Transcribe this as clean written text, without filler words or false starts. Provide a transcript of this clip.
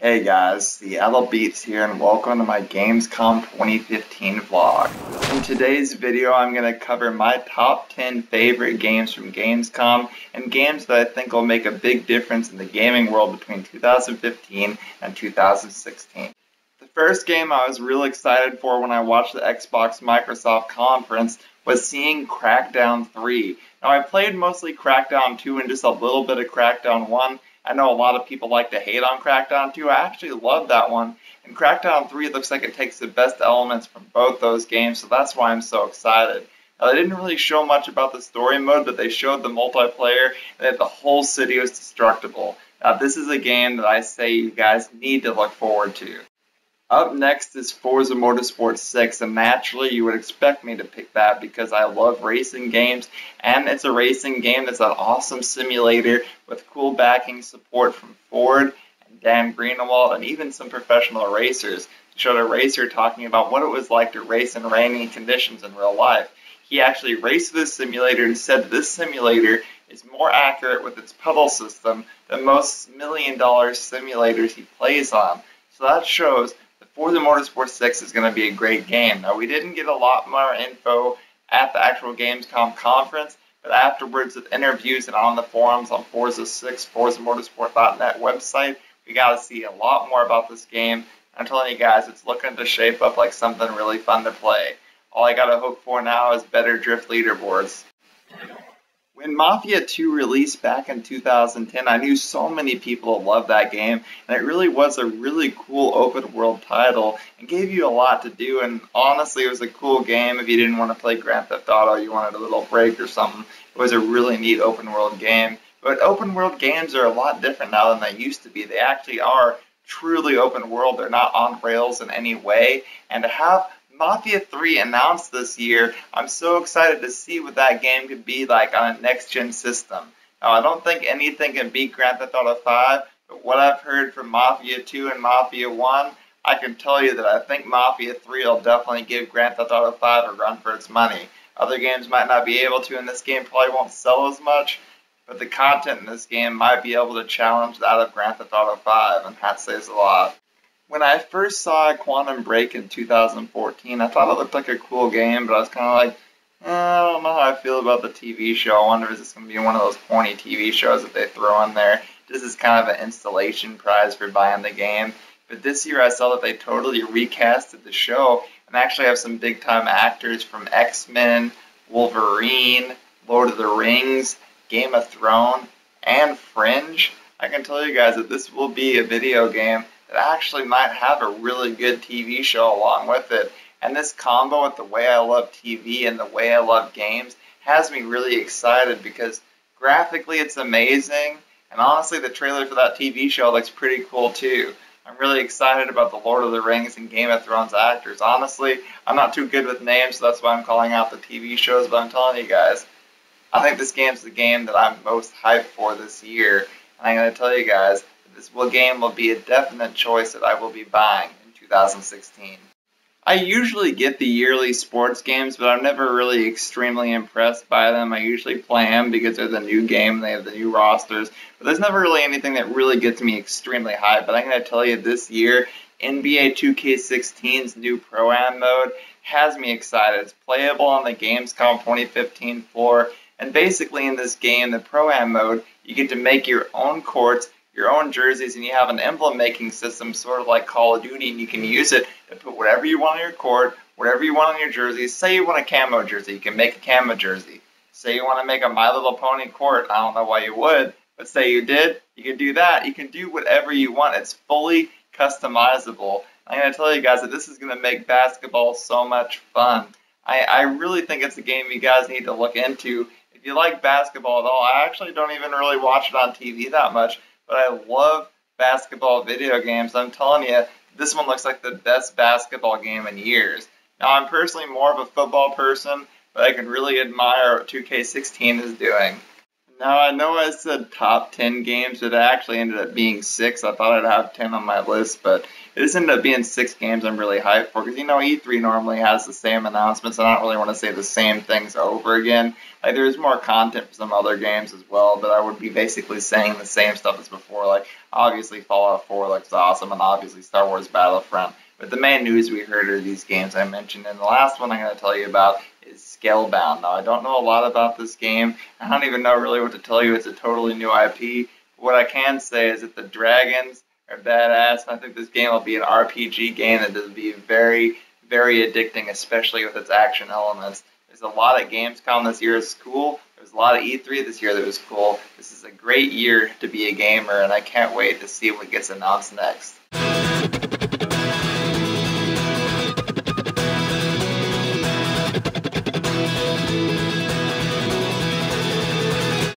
Hey guys, the Ella Beats here and welcome to my Gamescom 2015 vlog. In today's video I'm going to cover my top 10 favorite games from Gamescom and games that I think will make a big difference in the gaming world between 2015 and 2016. The first game I was real excited for when I watched the Xbox Microsoft conference was seeing Crackdown 3. Now I played mostly Crackdown 2 and just a little bit of Crackdown 1. I know a lot of people like to hate on Crackdown 2. I actually love that one. And Crackdown 3 looks like it takes the best elements from both those games, so that's why I'm so excited. Now, they didn't really show much about the story mode, but they showed the multiplayer, and that the whole city was destructible. Now, this is a game that I say you guys need to look forward to. Up next is Forza Motorsport 6, and naturally you would expect me to pick that because I love racing games, and it's a racing game that's an awesome simulator with cool backing support from Ford and Dan Greenwald and even some professional racers. They showed a racer talking about what it was like to race in rainy conditions in real life. He actually raced this simulator and said this simulator is more accurate with its pedal system than most million-dollar simulators he plays on. So that shows Forza Motorsport 6 is going to be a great game. Now, we didn't get a lot more info at the actual Gamescom conference, but afterwards with interviews and on the forums on Forza 6, ForzaMotorsport.net website, we got to see a lot more about this game. I'm telling you guys, it's looking to shape up like something really fun to play. All I got to hope for now is better drift leaderboards. When Mafia 2 released back in 2010, I knew so many people would love that game, and it really was a really cool open world title and gave you a lot to do, and honestly it was a cool game. If you didn't want to play Grand Theft Auto, you wanted a little break or something, it was a really neat open world game. But open world games are a lot different now than they used to be. They actually are truly open world. They're not on rails in any way, and to have Mafia 3 announced this year, I'm so excited to see what that game could be like on a next-gen system. Now, I don't think anything can beat Grand Theft Auto 5, but what I've heard from Mafia 2 and Mafia 1, I can tell you that I think Mafia 3 will definitely give Grand Theft Auto 5 a run for its money. Other games might not be able to, and this game probably won't sell as much, but the content in this game might be able to challenge that of Grand Theft Auto 5, and that says a lot. When I first saw Quantum Break in 2014, I thought it looked like a cool game, but I was kind of like, I don't know how I feel about the TV show. I wonder if this going to be one of those corny TV shows that they throw in there. This is kind of an installation prize for buying the game. But this year I saw that they totally recasted the show and actually have some big-time actors from X-Men, Wolverine, Lord of the Rings, Game of Thrones, and Fringe. I can tell you guys that this will be a video game that actually might have a really good TV show along with it. And this combo with the way I love TV and the way I love games has me really excited because graphically it's amazing, and honestly the trailer for that TV show looks pretty cool too. I'm really excited about the Lord of the Rings and Game of Thrones actors. Honestly, I'm not too good with names, so that's why I'm calling out the TV shows, but I'm telling you guys, I think this game's the game that I'm most hyped for this year. And I'm going to tell you guys, this game will be a definite choice that I will be buying in 2016. I usually get the yearly sports games, but I'm never really extremely impressed by them. I usually play them because they're the new game, they have the new rosters, but there's never really anything that really gets me extremely hyped. But I'm going to tell you this year, NBA 2K16's new Pro-Am mode has me excited. It's playable on the Gamescom 2015 floor, and basically in this game, the Pro-Am mode, you get to make your own courts, your own jerseys, and you have an emblem making system sort of like Call of Duty, and you can use it to put whatever you want on your court, whatever you want on your jersey. Say you want a camo jersey, you can make a camo jersey. Say you want to make a My Little Pony court, I don't know why you would, but say you did, you can do that. You can do whatever you want. It's fully customizable. I'm going to tell you guys that this is going to make basketball so much fun. I really think it's a game you guys need to look into. If you like basketball at all, I actually don't even really watch it on TV that much, but I love basketball video games. I'm telling you, this one looks like the best basketball game in years. Now, I'm personally more of a football person, but I can really admire what 2K16 is doing. Now, I know I said top 10 games, but it actually ended up being 6. I thought I'd have 10 on my list, but it just ended up being 6 games I'm really hyped for. Because, E3 normally has the same announcements, and I don't really want to say the same things over again. Like, there's more content for some other games as well, but I would be basically saying the same stuff as before. Like, obviously, Fallout 4 looks awesome, and obviously, Star Wars Battlefront. But the main news we heard are these games I mentioned, and the last one I'm going to tell you about is Scalebound. Now, I don't know a lot about this game. I don't even know really what to tell you. It's a totally new IP. What I can say is that the dragons are badass, and I think this game will be an RPG game that will be very, very addicting, especially with its action elements. There's a lot at Gamescom this year that's cool. There's a lot of E3 this year that was cool. This is a great year to be a gamer, and I can't wait to see what gets announced next.